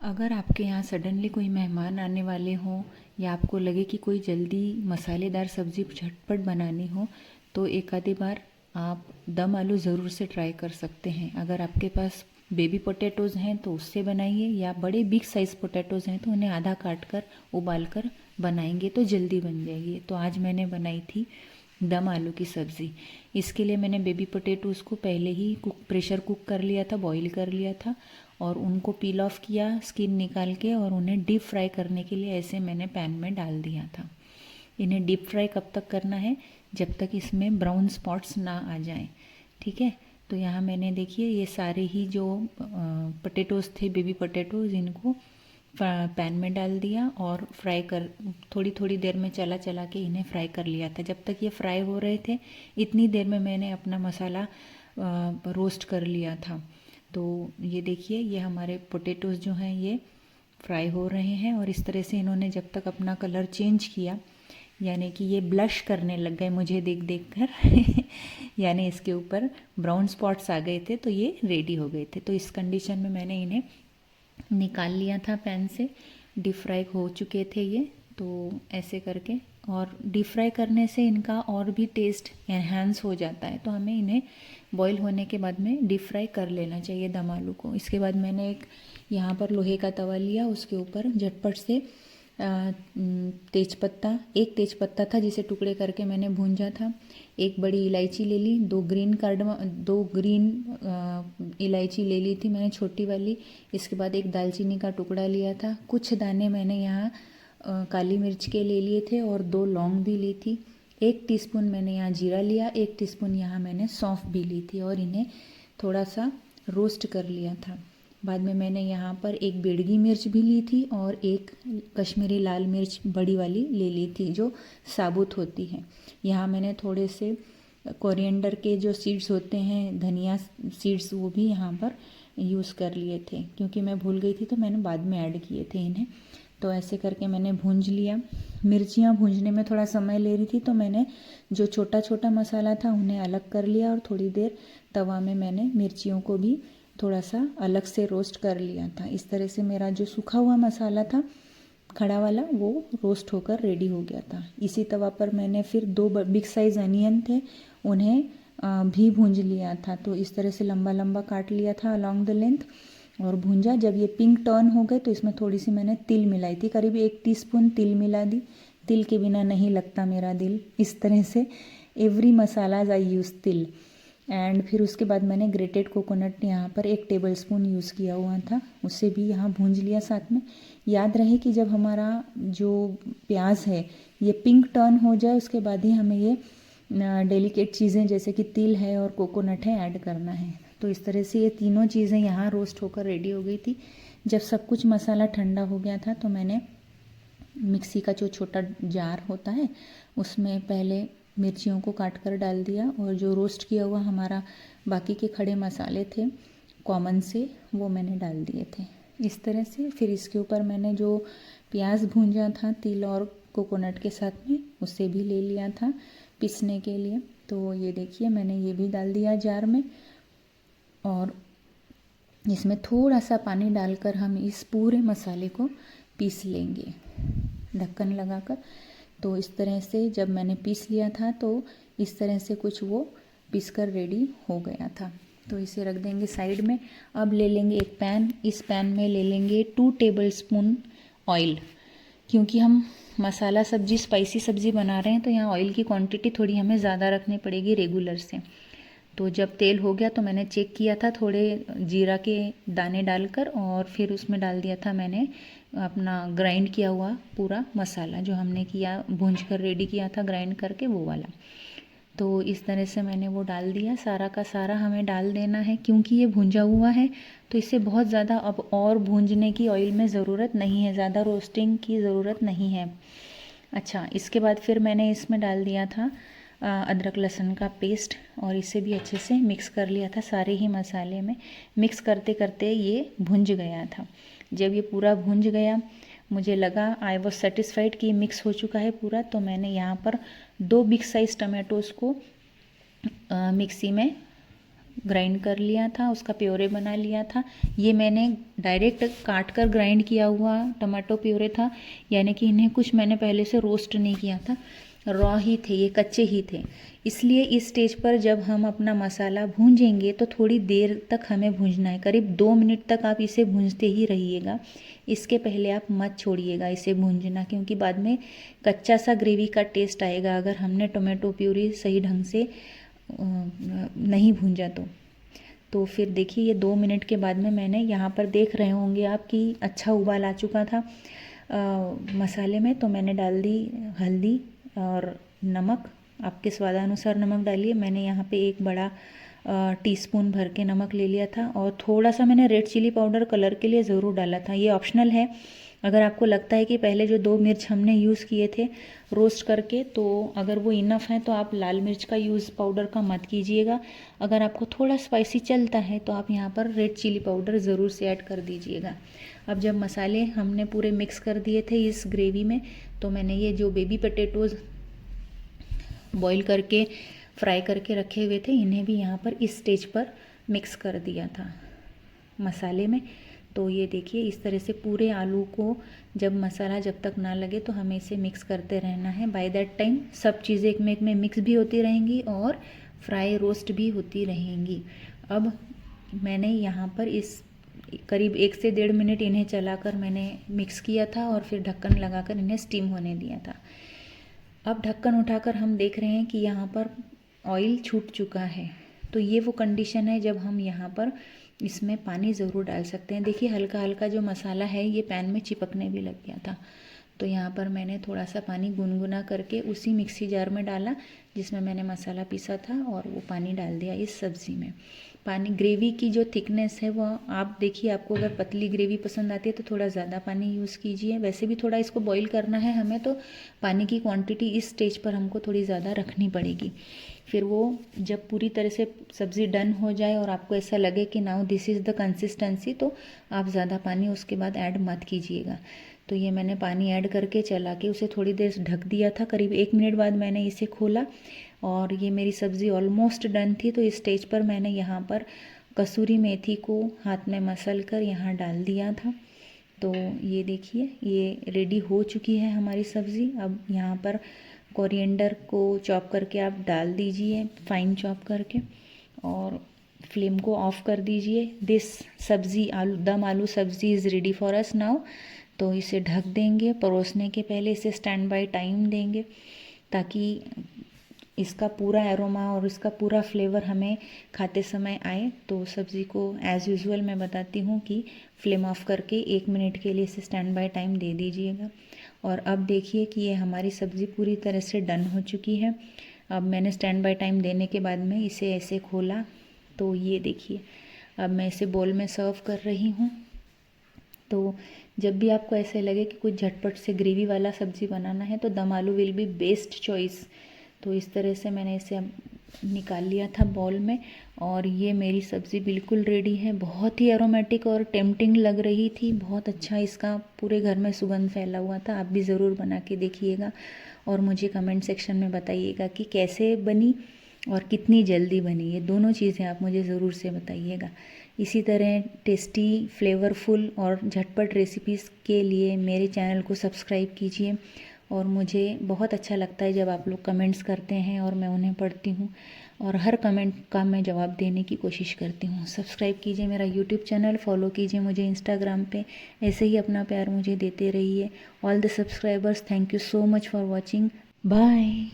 अगर आपके यहाँ सडनली कोई मेहमान आने वाले हों या आपको लगे कि कोई जल्दी मसालेदार सब्ज़ी झटपट बनानी हो तो एक आधी बार आप दम आलू ज़रूर से ट्राई कर सकते हैं। अगर आपके पास बेबी पोटैटोज़ हैं तो उससे बनाइए, या बड़े बिग साइज़ पोटैटोज़ हैं तो उन्हें आधा काट कर उबाल कर बनाएंगे तो जल्दी बन जाएगी। तो आज मैंने बनाई थी दम आलू की सब्ज़ी। इसके लिए मैंने बेबी पोटैटोज़ को पहले ही प्रेशर कुक कर लिया था, बॉईल कर लिया था, और उनको पील ऑफ किया स्किन निकाल के, और उन्हें डीप फ्राई करने के लिए ऐसे मैंने पैन में डाल दिया था। इन्हें डीप फ्राई कब तक करना है? जब तक इसमें ब्राउन स्पॉट्स ना आ जाएं। ठीक है। तो यहाँ मैंने देखिए ये सारे ही जो पोटैटोज़ थे, बेबी पोटैटोज़, इनको पैन में डाल दिया और फ्राई कर थोड़ी थोड़ी देर में चला चला के इन्हें फ्राई कर लिया था। जब तक ये फ्राई हो रहे थे इतनी देर में मैंने अपना मसाला रोस्ट कर लिया था। तो ये देखिए ये हमारे पोटैटोज़ जो हैं ये फ्राई हो रहे हैं, और इस तरह से इन्होंने जब तक अपना कलर चेंज किया, यानी कि ये ब्लश करने लग गए मुझे देख देख कर यानी इसके ऊपर ब्राउन स्पॉट्स आ गए थे, तो ये रेडी हो गए थे। तो इस कंडीशन में मैंने इन्हें निकाल लिया था पैन से। डीप फ्राई हो चुके थे ये, तो ऐसे करके, और डीप फ्राई करने से इनका और भी टेस्ट एनहांस हो जाता है। तो हमें इन्हें बॉईल होने के बाद में डीप फ्राई कर लेना चाहिए दम आलू को। इसके बाद मैंने एक यहाँ पर लोहे का तवा लिया, उसके ऊपर झटपट से तेज़पत्ता, एक तेज़पत्ता था जिसे टुकड़े करके मैंने भूंजा था, एक बड़ी इलायची ले ली, दो ग्रीन इलायची ले ली थी मैंने छोटी वाली। इसके बाद एक दालचीनी का टुकड़ा लिया था, कुछ दाने मैंने यहाँ काली मिर्च के ले लिए थे, और 2 लौंग भी ली थी। 1 टीस्पून मैंने यहाँ जीरा लिया, 1 टीस्पून यहाँ मैंने सौंफ भी ली थी, और इन्हें थोड़ा सा रोस्ट कर लिया था। बाद में मैंने यहाँ पर एक बेड़गी मिर्च भी ली थी, और एक कश्मीरी लाल मिर्च बड़ी वाली ले ली थी जो साबुत होती है। यहाँ मैंने थोड़े से कोरिएंडर के जो सीड्स होते हैं, धनिया सीड्स, वो भी यहाँ पर यूज़ कर लिए थे, क्योंकि मैं भूल गई थी तो मैंने बाद में ऐड किए थे इन्हें। तो ऐसे करके मैंने भूंज लिया। मिर्चियाँ भूंजने में थोड़ा समय ले रही थी, तो मैंने जो छोटा छोटा मसाला था उन्हें अलग कर लिया, और थोड़ी देर तवा में मैंने मिर्चियों को भी थोड़ा सा अलग से रोस्ट कर लिया था। इस तरह से मेरा जो सूखा हुआ मसाला था खड़ा वाला, वो रोस्ट होकर रेडी हो गया था। इसी तवा पर मैंने फिर 2 बिग साइज़ अनियन थे, उन्हें भी भूंज लिया था। तो इस तरह से लंबा लंबा काट लिया था अलॉन्ग द लेंथ, और भूंजा। जब ये पिंक टर्न हो गए तो इसमें थोड़ी सी मैंने तिल मिलाई थी, करीब 1 टीस्पून तिल मिला दी। तिल के बिना नहीं लगता मेरा दिल। इस तरह से एवरी मसालाज आई यूज़ तिल। एंड फिर उसके बाद मैंने ग्रेटेड कोकोनट यहाँ पर 1 टेबलस्पून यूज़ किया हुआ था, उससे भी यहाँ भूंज लिया साथ में। याद रहे कि जब हमारा जो प्याज है ये पिंक टर्न हो जाए उसके बाद ही हमें ये डेलिकेट चीज़ें जैसे कि तिल है और कोकोनट है ऐड करना है। तो इस तरह से ये तीनों चीज़ें यहाँ रोस्ट होकर रेडी हो गई थी। जब सब कुछ मसाला ठंडा हो गया था तो मैंने मिक्सी का जो छोटा जार होता है उसमें पहले मिर्चियों को काट कर डाल दिया, और जो रोस्ट किया हुआ हमारा बाकी के खड़े मसाले थे कॉमन से, वो मैंने डाल दिए थे। इस तरह से फिर इसके ऊपर मैंने जो प्याज भूंजा था तिल और कोकोनट के साथ में, उसे भी ले लिया था पीसने के लिए। तो ये देखिए मैंने ये भी डाल दिया जार में, और इसमें थोड़ा सा पानी डालकर हम इस पूरे मसाले को पीस लेंगे ढक्कन लगाकर। तो इस तरह से जब मैंने पीस लिया था तो इस तरह से कुछ वो पीस कर रेडी हो गया था। तो इसे रख देंगे साइड में। अब ले लेंगे एक पैन, इस पैन में ले लेंगे 2 टेबलस्पून ऑयल, क्योंकि हम मसाला सब्जी स्पाइसी सब्जी बना रहे हैं तो यहाँ ऑयल की क्वांटिटी थोड़ी हमें ज़्यादा रखनी पड़ेगी रेगुलर से। तो जब तेल हो गया तो मैंने चेक किया था, थोड़े जीरा के दाने डालकर, और फिर उसमें डाल दिया था मैंने अपना ग्राइंड किया हुआ पूरा मसाला जो हमने किया, भूंज कर रेडी किया था ग्राइंड करके, वो वाला। तो इस तरह से मैंने वो डाल दिया, सारा का सारा हमें डाल देना है, क्योंकि ये भुंजा हुआ है तो इसे बहुत ज़्यादा अब और भूंजने की ऑयल में ज़रूरत नहीं है, ज़्यादा रोस्टिंग की ज़रूरत नहीं है। अच्छा, इसके बाद फिर मैंने इसमें डाल दिया था अदरक लहसुन का पेस्ट, और इसे भी अच्छे से मिक्स कर लिया था सारे ही मसाले में। मिक्स करते करते ये भुंज गया था। जब ये पूरा भुंज गया, मुझे लगा आई वॉज सेटिस्फाइड कि मिक्स हो चुका है पूरा, तो मैंने यहाँ पर 2 बिग साइज़ टमाटोज़ को मिक्सी में ग्राइंड कर लिया था, उसका प्योरे बना लिया था। ये मैंने डायरेक्ट काट कर ग्राइंड किया हुआ टमाटो प्योरे था, यानी कि इन्हें कुछ मैंने पहले से रोस्ट नहीं किया था, रॉ ही थे, ये कच्चे ही थे। इसलिए इस स्टेज पर जब हम अपना मसाला भूंजेंगे तो थोड़ी देर तक हमें भूंजना है, करीब 2 मिनट तक आप इसे भूंजते ही रहिएगा। इसके पहले आप मत छोड़िएगा इसे भूंजना, क्योंकि बाद में कच्चा सा ग्रेवी का टेस्ट आएगा अगर हमने टोमेटो प्यूरी सही ढंग से नहीं भूंजा तो फिर देखिए ये 2 मिनट के बाद में मैंने यहाँ पर देख रहे होंगे आप कि अच्छा उबाल आ चुका था मसाले में। तो मैंने डाल दी हल्दी और नमक, आपके स्वादानुसार नमक डालिए। मैंने यहाँ पे 1 बड़ा टीस्पून भर के नमक ले लिया था, और थोड़ा सा मैंने रेड चिली पाउडर कलर के लिए ज़रूर डाला था, ये ऑप्शनल है। अगर आपको लगता है कि पहले जो 2 मिर्च हमने यूज़ किए थे रोस्ट करके, तो अगर वो इनफ है तो आप लाल मिर्च का यूज़ पाउडर का मत कीजिएगा। अगर आपको थोड़ा स्पाइसी चलता है तो आप यहाँ पर रेड चिली पाउडर ज़रूर से ऐड कर दीजिएगा। अब जब मसाले हमने पूरे मिक्स कर दिए थे इस ग्रेवी में, तो मैंने ये जो बेबी पोटैटोज़ बॉईल करके फ्राई करके रखे हुए थे, इन्हें भी यहाँ पर इस स्टेज पर मिक्स कर दिया था मसाले में। तो ये देखिए इस तरह से पूरे आलू को जब मसाला जब तक ना लगे तो हमें इसे मिक्स करते रहना है। बाय दैट टाइम सब चीज़ें एक में मिक्स भी होती रहेंगी और फ्राई रोस्ट भी होती रहेंगी। अब मैंने यहाँ पर इस करीब 1 से 1.5 मिनट इन्हें चलाकर मैंने मिक्स किया था, और फिर ढक्कन लगाकर इन्हें स्टीम होने दिया था। अब ढक्कन उठाकर हम देख रहे हैं कि यहाँ पर ऑयल छूट चुका है। तो ये वो कंडीशन है जब हम यहाँ पर इसमें पानी ज़रूर डाल सकते हैं। देखिए हल्का हल्का जो मसाला है ये पैन में चिपकने भी लग गया था, तो यहाँ पर मैंने थोड़ा सा पानी गुनगुना करके उसी मिक्सी जार में डाला जिसमें मैंने मसाला पीसा था, और वो पानी डाल दिया इस सब्ज़ी में। पानी ग्रेवी की जो थिकनेस है वो आप देखिए, आपको अगर पतली ग्रेवी पसंद आती है तो थोड़ा ज़्यादा पानी यूज़ कीजिए। वैसे भी थोड़ा इसको बॉईल करना है हमें, तो पानी की क्वांटिटी इस स्टेज पर हमको थोड़ी ज़्यादा रखनी पड़ेगी। फिर वो जब पूरी तरह से सब्ज़ी डन हो जाए और आपको ऐसा लगे कि now this is the consistency, तो आप ज़्यादा पानी उसके बाद ऐड मत कीजिएगा। तो ये मैंने पानी ऐड करके चला के उसे थोड़ी देर ढक दिया था। करीब 1 मिनट बाद मैंने इसे खोला और ये मेरी सब्ज़ी ऑलमोस्ट डन थी। तो इस स्टेज पर मैंने यहाँ पर कसूरी मेथी को हाथ में मसल कर यहाँ डाल दिया था। तो ये देखिए ये रेडी हो चुकी है हमारी सब्ज़ी। अब यहाँ पर कोरिएंडर को चॉप करके आप डाल दीजिए, फाइन चॉप करके, और फ्लेम को ऑफ कर दीजिए। दिस सब्ज़ी दम आलू सब्ज़ी is ready for us now. तो इसे ढक देंगे, परोसने के पहले इसे स्टैंड बाय टाइम देंगे ताकि इसका पूरा एरोमा और इसका पूरा फ्लेवर हमें खाते समय आए। तो सब्ज़ी को एज़ यूजुअल मैं बताती हूँ कि फ्लेम ऑफ करके 1 मिनट के लिए इसे स्टैंड बाय टाइम दे दीजिएगा। और अब देखिए कि ये हमारी सब्ज़ी पूरी तरह से डन हो चुकी है। अब मैंने स्टैंड बाय टाइम देने के बाद में इसे ऐसे खोला, तो ये देखिए अब मैं इसे बोल में सर्व कर रही हूँ। तो जब भी आपको ऐसे लगे कि कुछ झटपट से ग्रेवी वाला सब्ज़ी बनाना है तो दम आलू विल बी बेस्ट चॉइस। तो इस तरह से मैंने इसे निकाल लिया था बॉल में, और ये मेरी सब्ज़ी बिल्कुल रेडी है। बहुत ही एरोमेटिक और टेम्पटिंग लग रही थी, बहुत अच्छा इसका पूरे घर में सुगंध फैला हुआ था। आप भी ज़रूर बना के देखिएगा और मुझे कमेंट सेक्शन में बताइएगा कि कैसे बनी और कितनी जल्दी बनी। ये दोनों चीज़ें आप मुझे ज़रूर से बताइएगा। इसी तरह टेस्टी, फ्लेवरफुल और झटपट रेसिपीज़ के लिए मेरे चैनल को सब्सक्राइब कीजिए। और मुझे बहुत अच्छा लगता है जब आप लोग कमेंट्स करते हैं और मैं उन्हें पढ़ती हूँ, और हर कमेंट का मैं जवाब देने की कोशिश करती हूँ। सब्सक्राइब कीजिए मेरा यूट्यूब चैनल, फॉलो कीजिए मुझे इंस्टाग्राम पे। ऐसे ही अपना प्यार मुझे देते रहिए। All the subscribers, thank you so much for watching. Bye.